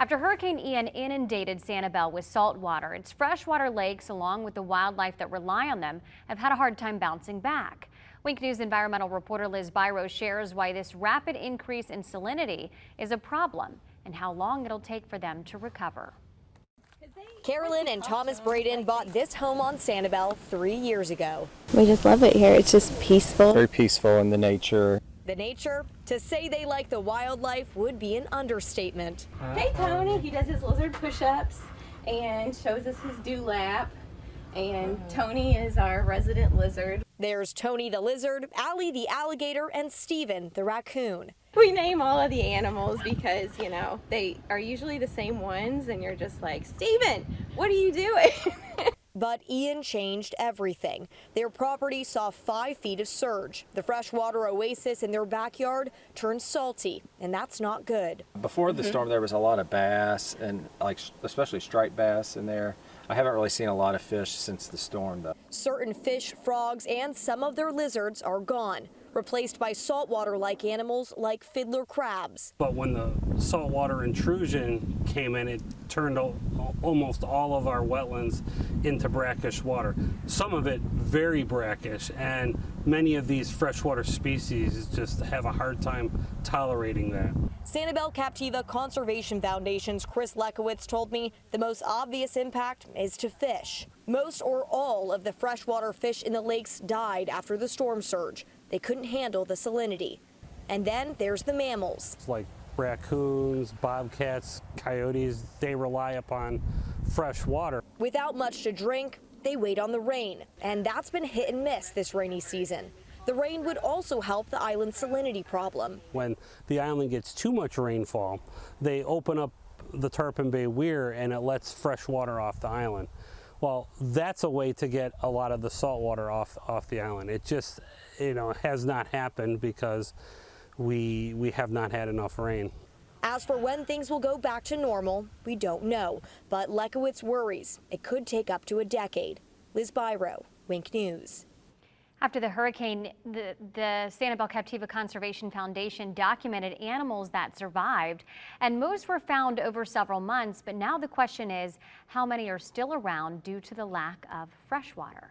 After Hurricane Ian inundated Sanibel with salt water, its freshwater lakes, along with the wildlife that rely on them, have had a hard time bouncing back. Wink News environmental reporter Liz Byro shares why this rapid increase in salinity is a problem and how long it'll take for them to recover. Carolyn and Thomas Braden bought this home on Sanibel 3 years ago. We just love it here. It's just peaceful. Very peaceful in the nature. The nature? To say they like the wildlife would be an understatement. Hey, Tony. He does his lizard push-ups and shows us his dewlap. And Tony is our resident lizard. There's Tony the lizard, Allie the alligator, and Steven the raccoon. We name all of the animals because, you know, they are usually the same ones, and you're just like, Steven, what are you doing? But Ian changed everything. Their property saw 5 feet of surge. The freshwater oasis in their backyard turned salty, and that's not good. Before the storm, there was a lot of bass and especially striped bass in there. I haven't really seen a lot of fish since the storm, though. Certain fish, frogs, and some of their lizards are gone, replaced by saltwater-like animals like fiddler crabs. But when the saltwater intrusion came in, it turned almost all of our wetlands into brackish water. Some of it very brackish, and many of these freshwater species just have a hard time tolerating that. Sanibel Captiva Conservation Foundation's Chris Lekowitz told me the most obvious impact is to fish. Most or all of the freshwater fish in the lakes died after the storm surge. They couldn't handle the salinity. And then there's the mammals. It's like raccoons, bobcats, coyotes, they rely upon fresh water. Without much to drink, they wait on the rain. And that's been hit and miss this rainy season. The rain would also help the island's salinity problem. When the island gets too much rainfall, they open up the Tarpon Bay Weir and it lets fresh water off the island. Well, that's a way to get a lot of the salt water off the island. It just, has not happened because we have not had enough rain. As for when things will go back to normal, we don't know. But Lekowitz worries it could take up to a decade. Liz Byro, Wink News. After the hurricane, the Sanibel Captiva Conservation Foundation documented animals that survived, and most were found over several months. But now the question is, how many are still around due to the lack of fresh water?